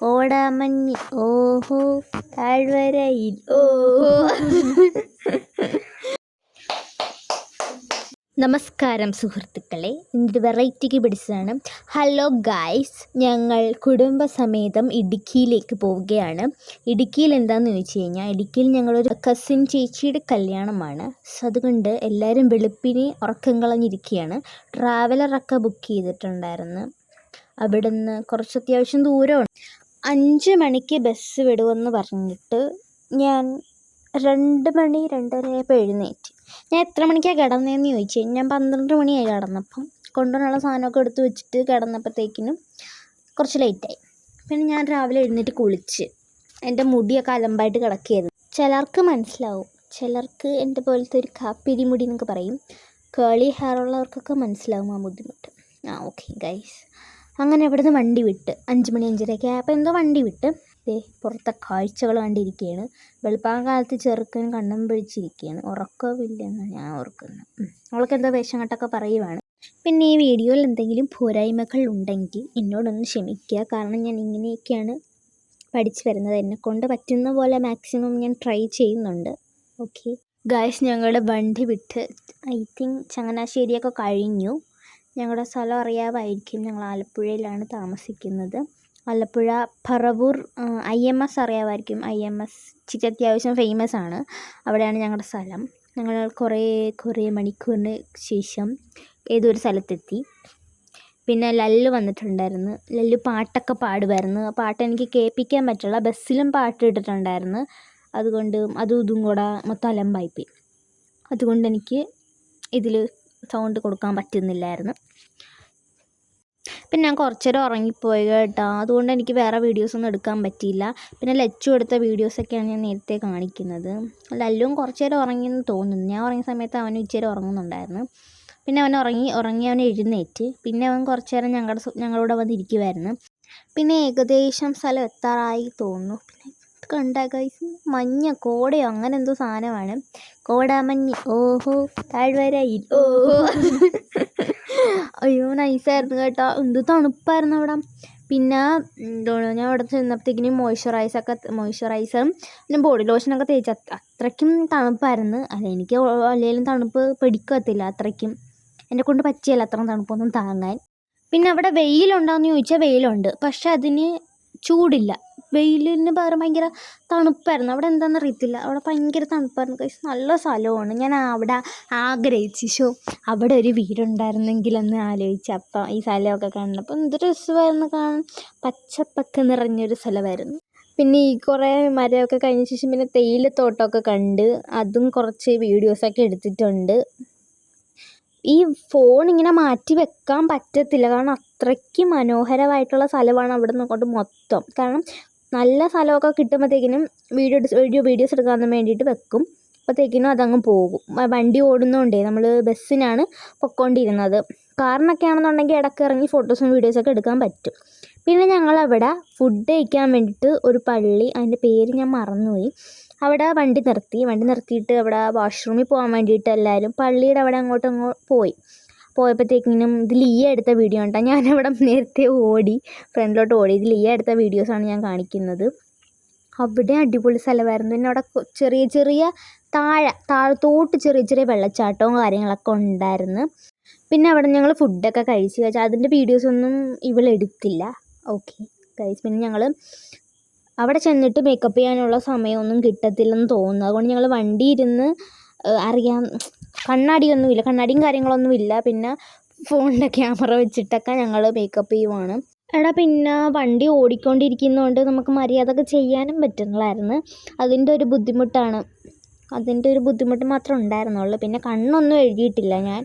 കോടാമഞ്ഞ് ഓഹോ താഴ്വരയിൽ ഓഹോ. നമസ്കാരം സുഹൃത്തുക്കളെ, ഇന്നൊരു വെറൈറ്റിക്ക് പിടിച്ചതാണ്. ഹലോ ഗായ്സ്, ഞങ്ങൾ കുടുംബസമേതം ഇടുക്കിയിലേക്ക് പോവുകയാണ്. ഇടുക്കിയിൽ എന്താണെന്ന് ചോദിച്ചു കഴിഞ്ഞാൽ, ഇടുക്കിയിൽ ഞങ്ങളൊരു കസിൻ ചേച്ചിയുടെ കല്യാണമാണ്. സോ അതുകൊണ്ട് എല്ലാവരും വെളുപ്പിനെ ഉറക്കം കളഞ്ഞിരിക്കുകയാണ്. ട്രാവലറൊക്കെ ബുക്ക് ചെയ്തിട്ടുണ്ടായിരുന്നു. അവിടുന്ന് കുറച്ച് അത്യാവശ്യം ദൂരമുണ്ട്. 5 മണിക്ക് ബസ് വിടുമെന്ന് പറഞ്ഞിട്ട് ഞാൻ 2 മണി 2:30 ആയപ്പോൾ എഴുന്നേറ്റ്. ഞാൻ എത്ര മണിക്കാണ് കിടന്നതെന്ന് ചോദിച്ചു കഴിഞ്ഞാൽ, ഞാൻ 12 മണിയായി കിടന്നപ്പം. കൊണ്ടുവരാനുള്ള സാധനമൊക്കെ എടുത്ത് വെച്ചിട്ട് കിടന്നപ്പോഴത്തേക്കിനും കുറച്ച് ലേറ്റായി. പിന്നെ ഞാൻ രാവിലെ എഴുന്നേറ്റ് കുളിച്ച് എൻ്റെ മുടിയൊക്കെ അലമ്പായിട്ട് കിടക്കുകയായിരുന്നു. ചിലർക്ക് മനസ്സിലാവും, ചിലർക്ക് എൻ്റെ പോലത്തെ ഒരു കാപ്പിരി മുടി എന്നൊക്കെ പറയും. കേളി ഹെയർ ഉള്ളവർക്കൊക്കെ മനസ്സിലാവും ആ ബുദ്ധിമുട്ട്. ഓക്കെ ഗൈസ്, അങ്ങനെ ഇവിടുന്ന് വണ്ടി വിട്ട് 5 മണി 5:30 ആയപ്പോൾ എന്തോ വണ്ടി വിട്ട് പുറത്തെ കാഴ്ചകൾ കണ്ടിരിക്കുകയാണ്. വെളുപ്പാങ്കാലത്ത് ചെറുക്കൻ കണ്ണും പിടിച്ചിരിക്കുകയാണ്. ഉറക്കമില്ലെന്ന് ഞാൻ ഓർക്കുന്നു. അവൾക്ക് എന്തോ വേഷം കെട്ടൊക്കെ പറയുവാണ്. പിന്നെ ഈ വീഡിയോയിൽ എന്തെങ്കിലും പോരായ്മകൾ ഉണ്ടെങ്കിൽ എന്നോടൊന്ന് ക്ഷമിക്കുക. കാരണം ഞാൻ ഇങ്ങനെയൊക്കെയാണ് പഠിച്ചു വരുന്നത്. എന്നെക്കൊണ്ട് പറ്റുന്ന പോലെ മാക്സിമം ഞാൻ ട്രൈ ചെയ്യുന്നുണ്ട്. ഓക്കെ ഗായ്സ്, ഞങ്ങളുടെ വണ്ടി വിട്ട് ഐ തിങ്ക് ചങ്ങനാശ്ശേരിയൊക്കെ കഴിഞ്ഞു. ഞങ്ങളുടെ സ്ഥലം അറിയാമായിരിക്കും. ഞങ്ങൾ ആലപ്പുഴയിലാണ് താമസിക്കുന്നത്. ആലപ്പുഴ പറവൂർ IMS അറിയാമായിരിക്കും. IMS ഇച്ചിരി അത്യാവശ്യം ഫേമസ് ആണ്. അവിടെയാണ് ഞങ്ങളുടെ സ്ഥലം. ഞങ്ങൾ കുറേ മണിക്കൂറിന് ശേഷം ഏതൊരു സ്ഥലത്തെത്തി. പിന്നെ ലല്ലു വന്നിട്ടുണ്ടായിരുന്നു. ലല്ലു പാട്ടൊക്കെ പാടുമായിരുന്നു. പാട്ട് എനിക്ക് കേൾപ്പിക്കാൻ പറ്റില്ല. ബസ്സിലും പാട്ട് ഇട്ടിട്ടുണ്ടായിരുന്നു. അതുകൊണ്ട് അതും ഇതും കൂടെ മൊത്തം അലമ്പായിപ്പോയി. അതുകൊണ്ട് എനിക്ക് ഇതിൽ സൗണ്ട് കൊടുക്കാൻ പറ്റുന്നില്ലായിരുന്നു. പിന്നെ ഞാൻ കുറച്ച് നേരം ഉറങ്ങിപ്പോയി കേട്ടോ. അതുകൊണ്ട് എനിക്ക് വേറെ വീഡിയോസൊന്നും എടുക്കാൻ പറ്റിയില്ല. പിന്നെ ലച്ചു എടുത്ത വീഡിയോസൊക്കെയാണ് ഞാൻ നേരത്തെ കാണിക്കുന്നത്. ലല്ലുവും കുറച്ച് നേരം ഉറങ്ങിയെന്ന് തോന്നുന്നു. ഞാൻ ഉറങ്ങിയ സമയത്ത് അവനും ഇച്ചിരി ഉറങ്ങുന്നുണ്ടായിരുന്നു. പിന്നെ അവൻ ഉറങ്ങി അവൻ എഴുന്നേറ്റ്. പിന്നെ അവൻ കുറച്ച് നേരം ഞങ്ങളുടെ വന്നിരിക്കുമായിരുന്നു. പിന്നെ ഏകദേശം സ്ഥലം എത്താറായി തോന്നുന്നു. പിന്നെ കണ്ട ഗൈസ്, മഞ്ഞ കോടയോ അങ്ങനെ എന്തോ സാധനമാണ്. കോടാമഞ്ഞ് ഓഹോ താഴ്വരയിൽ ഓഹോ. അയ്യോ നൈസായിരുന്നു കേട്ടോ. എന്ത് തണുപ്പായിരുന്നു അവിടെ. പിന്നെ ഞാൻ അവിടെ ചെന്നപ്പോഴത്തേക്കിനും മോയ്സ്ചറൈസറും പിന്നെ ബോഡി ലോഷനൊക്കെ തേച്ച് അത്രയ്ക്കും തണുപ്പായിരുന്നു. എനിക്ക് അല്ലെങ്കിലും തണുപ്പ് പിടിക്കത്തില്ല അത്രയ്ക്കും. എന്നെ കൊണ്ട് പറ്റിയല്ല അത്രയും തണുപ്പൊന്നും താങ്ങാൻ. പിന്നെ അവിടെ വെയിലുണ്ടോയെന്ന് ചോദിച്ചാൽ വെയിലുണ്ട്, പക്ഷെ അതിന് ചൂടില്ല. വെയിലിന് പകരം ഭയങ്കര തണുപ്പായിരുന്നു. അവിടെ എന്താണെന്ന് അറിയത്തില്ല, അവിടെ ഭയങ്കര തണുപ്പായിരുന്നു. നല്ല സ്ഥലമാണ്. ഞാൻ അവിടെ ആഗ്രഹിച്ചു അവിടെ ഒരു വീടുണ്ടായിരുന്നെങ്കിലെന്ന് ആലോചിച്ച്. അപ്പം ഈ സ്ഥലമൊക്കെ കണ്ടപ്പോൾ എന്ത് രസമായിരുന്നു കാണാൻ. പച്ചപ്പൊക്കെ നിറഞ്ഞൊരു സ്ഥലമായിരുന്നു. പിന്നെ ഈ കുറേ മരമൊക്കെ കഴിഞ്ഞ ശേഷം പിന്നെ തേയിലത്തോട്ടമൊക്കെ കണ്ട് അതും കുറച്ച് വീഡിയോസൊക്കെ എടുത്തിട്ടുണ്ട്. ഈ ഫോൺ ഇങ്ങനെ മാറ്റി വെക്കാൻ പറ്റത്തില്ല, കാരണം അത്രയ്ക്ക് മനോഹരമായിട്ടുള്ള സ്ഥലമാണ് അവിടെ നിന്നുകൊണ്ട് മൊത്തം. കാരണം നല്ല സ്ഥലമൊക്കെ കിട്ടുമ്പോഴത്തേക്കിനും വീഡിയോസ് എടുക്കാൻ വേണ്ടിയിട്ട് വെക്കും. അപ്പോഴത്തേക്കിനും അതങ്ങ് പോകും. വണ്ടി ഓടുന്നതുകൊണ്ടേ നമ്മൾ ബസ്സിനാണ് പൊയ്ക്കൊണ്ടിരുന്നത്. കാറിനൊക്കെ ആണെന്നുണ്ടെങ്കിൽ ഇടയ്ക്ക് ഇറങ്ങി ഫോട്ടോസും വീഡിയോസൊക്കെ എടുക്കാൻ പറ്റും. പിന്നെ ഞങ്ങളവിടെ ഫുഡ് കഴിക്കാൻ വേണ്ടിയിട്ട് ഒരു പള്ളി, അതിൻ്റെ പേര് ഞാൻ മറന്നുപോയി, അവിടെ വണ്ടി നിർത്തിയിട്ട് അവിടെ വാഷ്റൂമിൽ പോകാൻ വേണ്ടിയിട്ട് എല്ലാവരും പള്ളിയുടെ അവിടെ അങ്ങോട്ടും പോയപ്പോഴത്തേക്കിനും ഇത് ലിയ എടുത്ത വീഡിയോ ഉണ്ടോ. ഞാനവിടെ നേരത്തെ ഫ്രണ്ടിലോട്ട് ഓടി. ഇത് ലിയ എടുത്ത വീഡിയോസാണ് ഞാൻ കാണിക്കുന്നത്. അവിടെ അടിപൊളി സ്ഥലമായിരുന്നു. പിന്നെ അവിടെ ചെറിയ താഴത്തോട്ട് ചെറിയ വെള്ളച്ചാട്ടവും കാര്യങ്ങളൊക്കെ ഉണ്ടായിരുന്നു. പിന്നെ അവിടെ ഞങ്ങൾ ഫുഡൊക്കെ കഴിച്ച് വെച്ചാൽ അതിൻ്റെ വീഡിയോസൊന്നും ഇവളെടുത്തില്ല. ഓക്കെ ഗൈസ്, പിന്നെ ഞങ്ങൾ അവിടെ ചെന്നിട്ട് മേക്കപ്പ് ചെയ്യാനുള്ള സമയമൊന്നും കിട്ടത്തില്ലെന്ന് തോന്നുന്നു. അതുകൊണ്ട് ഞങ്ങൾ വണ്ടി ഇരുന്ന് കണ്ണാടിയും കാര്യങ്ങളൊന്നുമില്ല. പിന്നെ ഫോണിൻ്റെ ക്യാമറ വെച്ചിട്ടൊക്കെ ഞങ്ങൾ മേക്കപ്പ് ചെയ്യുവാണ്. പിന്നെ വണ്ടി ഓടിക്കൊണ്ടിരിക്കുന്നതുകൊണ്ട് നമുക്ക് മര്യാദയൊക്കെ ചെയ്യാനും പറ്റുന്നില്ലായിരുന്നു. അതിൻ്റെ ഒരു ബുദ്ധിമുട്ട് മാത്രമേ ഉണ്ടായിരുന്നുള്ളൂ. പിന്നെ കണ്ണൊന്നും എഴുതിയിട്ടില്ല ഞാൻ.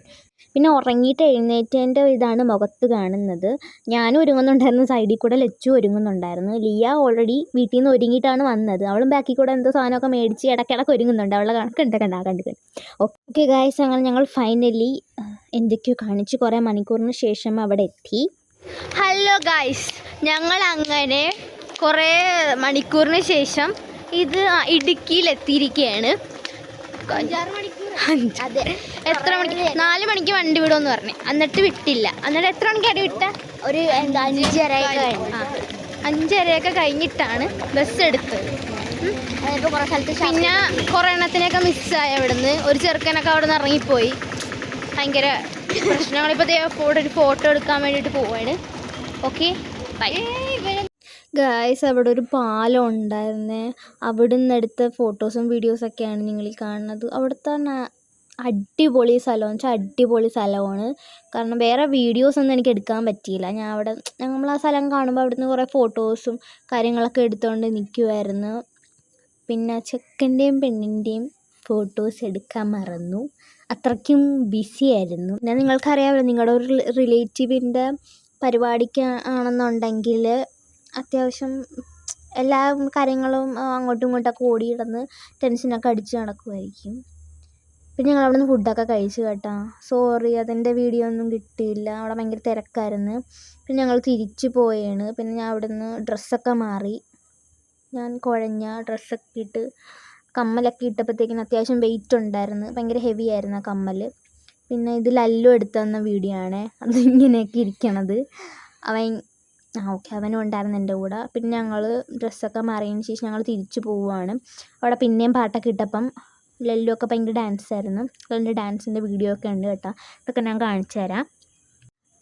പിന്നെ ഉറങ്ങിയിട്ട് എഴുന്നേറ്റതിൻ്റെ ഇതാണ് മുഖത്ത് കാണുന്നത്. ഞാനും ഒരുങ്ങുന്നുണ്ടായിരുന്നു, സൈഡിൽ കൂടെ ലച്ചു ഒരുങ്ങുന്നുണ്ടായിരുന്നു. ലിയ ഓൾറെഡി വീട്ടിൽ നിന്ന് ഒരുങ്ങിയിട്ടാണ് വന്നത്. അവളും ബാക്കിൽ കൂടെ എന്തോ സാധനമൊക്കെ മേടിച്ച് ഇടയ്ക്കിടയ്ക്ക് ഒരുങ്ങുന്നുണ്ട്. അവളെ കണ്ടിട്ട് ഓക്കെ ഗായ്സ്, അങ്ങനെ ഞങ്ങൾ ഫൈനലി എന്തൊക്കെയോ കാണിച്ച് കുറേ മണിക്കൂറിന് ശേഷം അവിടെ എത്തി. ഹലോ ഗായ്സ്, ഞങ്ങൾ അങ്ങനെ കുറേ മണിക്കൂറിന് ശേഷം ഇടുക്കിയിലെത്തിയിരിക്കുകയാണ്. അതെ, എത്ര മണിക്ക്? 4 മണിക്ക് വണ്ടി വിടുമെന്ന് പറഞ്ഞു. എന്നിട്ട് വിട്ടില്ല. എന്നിട്ട് എത്ര മണിക്കാണ് വിട്ട? ഒരു 5:30. 5:30 കഴിഞ്ഞിട്ടാണ് ബസ് എടുത്തത്. പിന്നെ കുറേ എണ്ണത്തിനെയൊക്കെ മിസ്സായി അവിടുന്ന്. ഒരു ചെറുക്കനൊക്കെ അവിടെ നിന്ന് ഇറങ്ങിപ്പോയി. ഭയങ്കര പ്രശ്നങ്ങളിപ്പോൾ ഒരു ഫോട്ടോ എടുക്കാൻ വേണ്ടിയിട്ട് പോവാണ്. Okay bye guys. അവിടെ ഒരു പാലം ഉണ്ടായിരുന്നേ. അവിടെ നിന്ന് എടുത്ത ഫോട്ടോസും വീഡിയോസൊക്കെയാണ് നിങ്ങൾ ഈ കാണുന്നത്. അവിടുത്തെ അടിപൊളി സ്ഥലം വെച്ചാൽ അടിപൊളി സ്ഥലമാണ്. കാരണം വേറെ വീഡിയോസൊന്നും എനിക്ക് എടുക്കാൻ പറ്റിയില്ല. നമ്മൾ ആ സ്ഥലം കാണുമ്പോൾ അവിടുന്ന് കുറേ ഫോട്ടോസും കാര്യങ്ങളൊക്കെ എടുത്തുകൊണ്ട് നിൽക്കുമായിരുന്നു. പിന്നെ ചെക്കൻ്റെയും പെണ്ണിൻ്റെയും ഫോട്ടോസ് എടുക്കാൻ മറന്നു. അത്രയ്ക്കും ബിസി ആയിരുന്നു. പിന്നെ നിങ്ങൾക്കറിയാമല്ലോ, നിങ്ങളുടെ ഒരു റിലേറ്റീവിൻ്റെ പരിപാടിക്ക് ആണെന്നുണ്ടെങ്കിൽ അത്യാവശ്യം എല്ലാ കാര്യങ്ങളും അങ്ങോട്ടും ഇങ്ങോട്ടൊക്കെ ഓടിയിടന്ന് ടെൻഷനൊക്കെ അടിച്ച് നടക്കുമായിരിക്കും. പിന്നെ ഞങ്ങൾ അവിടെ നിന്ന് ഫുഡൊക്കെ കഴിച്ചു കേട്ടോ. സോറി, അതിൻ്റെ വീഡിയോ ഒന്നും കിട്ടിയില്ല. അവിടെ ഭയങ്കര തിരക്കായിരുന്നു. പിന്നെ ഞങ്ങൾ തിരിച്ചു പോയാണ്. പിന്നെ ഞാൻ അവിടെ നിന്ന് ഡ്രസ്സൊക്കെ മാറി. ഞാൻ കുഴഞ്ഞ ഡ്രസ്സൊക്കെ ഇട്ട് കമ്മലൊക്കെ ഇട്ടപ്പോഴത്തേക്കിന് അത്യാവശ്യം വെയിറ്റ് ഉണ്ടായിരുന്നു. ഭയങ്കര ഹെവി ആയിരുന്നു ആ കമ്മൽ. പിന്നെ ഇത് ലല്ലു എടുത്തു തന്ന വീഡിയോ ആണ്. അത് ഇങ്ങനെയൊക്കെ ഇരിക്കണത്. അവനും ഉണ്ടായിരുന്നു എൻ്റെ കൂടെ. പിന്നെ ഞങ്ങൾ ഡ്രസ്സൊക്കെ മാറിയതിന് ശേഷം ഞങ്ങൾ തിരിച്ചു പോവുകയാണ്. അവിടെ പിന്നെയും പാട്ടൊക്കെ ഇട്ടപ്പം ലല്ലു ഒക്കെ ഭയങ്കര ഡാൻസായിരുന്നു. ലല്ലുവിൻ്റെ ഡാൻസിൻ്റെ വീഡിയോ ഒക്കെ ഉണ്ട് കേട്ടോ. ഇതൊക്കെ ഞാൻ കാണിച്ചു തരാം.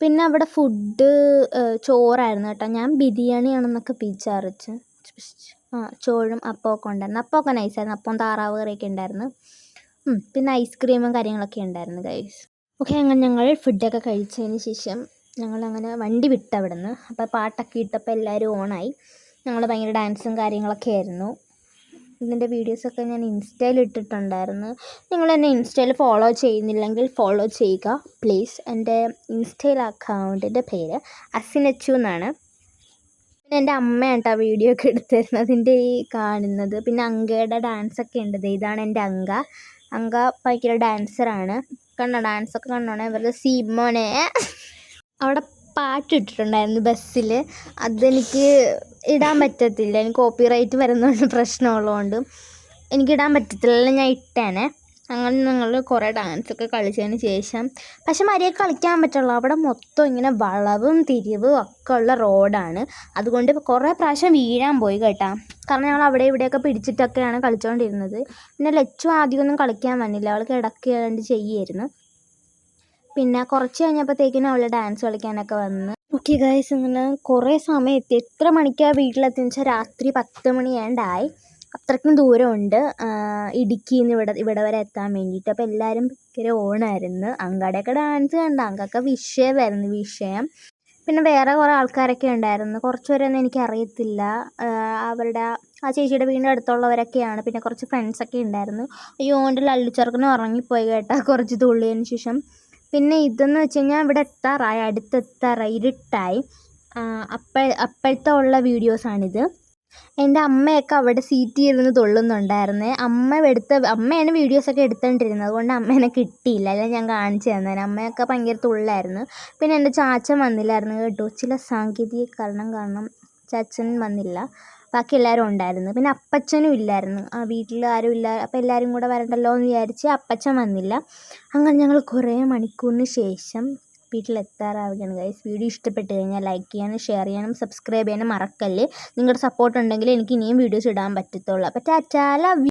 പിന്നെ അവിടെ ഫുഡ് ചോറായിരുന്നു കേട്ടോ. ഞാൻ ബിരിയാണിയാണെന്നൊക്കെ വിചാരിച്ചു. ചോറും അപ്പമൊക്കെ ഉണ്ടായിരുന്നു. അപ്പമൊക്കെ നൈസായിരുന്നു. അപ്പം താറാവ് കറിയൊക്കെ ഉണ്ടായിരുന്നു. പിന്നെ ഐസ്ക്രീമും കാര്യങ്ങളൊക്കെ ഉണ്ടായിരുന്നു ഗൈസ്. ഓക്കെ, അങ്ങനെ ഞങ്ങൾ ഫുഡൊക്കെ കഴിച്ചതിന് ശേഷം ഞങ്ങളങ്ങനെ വണ്ടി വിട്ട് അവിടെ നിന്ന്. അപ്പോൾ പാട്ടൊക്കെ ഇട്ടപ്പോൾ എല്ലാവരും ഓണായി. ഞങ്ങൾ ഭയങ്കര ഡാൻസും കാര്യങ്ങളൊക്കെ ആയിരുന്നു. ഇതിൻ്റെ വീഡിയോസൊക്കെ ഞാൻ ഇൻസ്റ്റയിൽ ഇട്ടിട്ടുണ്ടായിരുന്നു. നിങ്ങൾ എന്നെ ഇൻസ്റ്റയിൽ ഫോളോ ചെയ്യുന്നില്ലെങ്കിൽ ഫോളോ ചെയ്യുക പ്ലീസ്. എൻ്റെ ഇൻസ്റ്റയിൽ അക്കൗണ്ടിൻ്റെ പേര് അസിനച്ചു എന്നാണ്. പിന്നെ എൻ്റെ അമ്മയാണ് കേട്ടോ വീഡിയോ ഒക്കെ എടുത്തിരുന്നത്. അതിൻ്റെ ഈ കാണുന്നത്. പിന്നെ അങ്കയുടെ ഡാൻസൊക്കെ ഉണ്ട്. ഇതാണ് എൻ്റെ അങ്ക ഭയങ്കര ഡാൻസറാണ്. കണ്ടോ ഡാൻസൊക്കെ കണ്ടോണേ. ഇവരുടെ സീമോനെ അവിടെ പാട്ടിട്ടിട്ടുണ്ടായിരുന്നു ബസ്സിൽ. അതെനിക്ക് ഇടാൻ പറ്റത്തില്ല. എനിക്ക് കോപ്പിറൈറ്റ് വരുന്നതുകൊണ്ട് പ്രശ്നമുള്ളതുകൊണ്ട് എനിക്കിടാൻ പറ്റത്തില്ല. ഞാൻ ഇട്ടേനെ. അങ്ങനെ ഞങ്ങൾ കുറേ ഡാൻസൊക്കെ കളിച്ചതിന് ശേഷം പക്ഷെ മര്യാദയ്ക്ക് കളിക്കാൻ പറ്റുള്ളൂ. അവിടെ മൊത്തം ഇങ്ങനെ വളവും തിരിവും ഒക്കെ ഉള്ള റോഡാണ്. അതുകൊണ്ട് കുറേ പ്രാവശ്യം വീഴാൻ പോയി കേട്ടോ. കാരണം ഞങ്ങൾ അവിടെ ഇവിടെയൊക്കെ പിടിച്ചിട്ടൊക്കെയാണ് കളിച്ചുകൊണ്ടിരുന്നത്. പിന്നെ ലച്ചു ആദ്യമൊന്നും കളിക്കാൻ വന്നില്ല. അവൾ കിടക്കുകയാണ്ട് ചെയ്യുമായിരുന്നു. പിന്നെ കുറച്ച് കഴിഞ്ഞപ്പോഴത്തേക്കിനും അവൾ ഡാൻസ് കളിക്കാനൊക്കെ വന്ന്. ഓക്കെ ഗൈസ്, ഇങ്ങനെ കുറേ സമയത്ത് എത്ര മണിക്കാണ് വീട്ടിലെത്തിയെന്ന് വെച്ചാൽ രാത്രി 10 മണിയാണ്ടായി. അത്രയ്ക്കും ദൂരമുണ്ട് ഇടുക്കിയിൽ നിന്ന് ഇവിടെ വരെ എത്താൻ വേണ്ടിയിട്ട്. അപ്പോൾ എല്ലാവരും ഭയങ്കര ഓണായിരുന്നു. അങ്കയുടെയൊക്കെ ഡാൻസ് കണ്ട അങ്കൊക്കെ വിഷയം. പിന്നെ വേറെ കുറേ ആൾക്കാരൊക്കെ ഉണ്ടായിരുന്നു. കുറച്ച് പേരൊന്നും എനിക്കറിയത്തില്ല. അവരുടെ ആ ചേച്ചിയുടെ വീടിൻ്റെ അടുത്തുള്ളവരൊക്കെയാണ്. പിന്നെ കുറച്ച് ഫ്രണ്ട്സൊക്കെ ഉണ്ടായിരുന്നു. അയ്യോ, എൻ്റെ ലല്ലു ചെറുക്കനും ഉറങ്ങിപ്പോയി കേട്ടോ കുറച്ച് തുള്ളിയതിന് ശേഷം. പിന്നെ ഇതെന്ന് വെച്ച് കഴിഞ്ഞാൽ ഇവിടെ അടുത്തെത്താറായി, ഇരുട്ടായി. അപ്പോഴത്തെ ഉള്ള വീഡിയോസാണിത്. എൻ്റെ അമ്മയൊക്കെ അവിടെ സീറ്റ് ഇരുന്ന് തൊള്ളുന്നുണ്ടായിരുന്നേ. അമ്മയാണ് വീഡിയോസൊക്കെ എടുത്തുകൊണ്ടിരുന്നത്. അതുകൊണ്ട് അമ്മേനെ കിട്ടിയില്ല. അല്ല ഞാൻ കാണിച്ചു തന്നേനെ. അമ്മയൊക്കെ ഭയങ്കര തുള്ളായിരുന്നു. പിന്നെ എൻ്റെ ചാച്ചൻ വന്നില്ലായിരുന്നു കേട്ടോ. ചില സാങ്കേതിക കാരണം ചാച്ചൻ വന്നില്ല. ബാക്കി എല്ലാവരും ഉണ്ടായിരുന്നു. പിന്നെ അപ്പച്ചനും ഇല്ലായിരുന്നു. വീട്ടിൽ ആരും ഇല്ല. അപ്പോൾ എല്ലാവരും കൂടെ വരണ്ടല്ലോ എന്ന് വിചാരിച്ച് അപ്പച്ചൻ വന്നില്ല. അങ്ങനെ ഞങ്ങൾ കുറേ മണിക്കൂറിന് ശേഷം വീട്ടിലെത്താറാവുകയാണ് ഗൈസ്. വീഡിയോ ഇഷ്ടപ്പെട്ട് കഴിഞ്ഞാൽ ലൈക്ക് ചെയ്യാനും ഷെയർ ചെയ്യാനും സബ്സ്ക്രൈബ് ചെയ്യാനും മറക്കല്ലേ. നിങ്ങളുടെ സപ്പോർട്ട് ഉണ്ടെങ്കിൽ എനിക്ക് ഇനിയും വീഡിയോസ് ഇടാൻ പറ്റത്തുള്ളൂ. അപ്പോൾ ടാറ്റാ, ലവ് യു.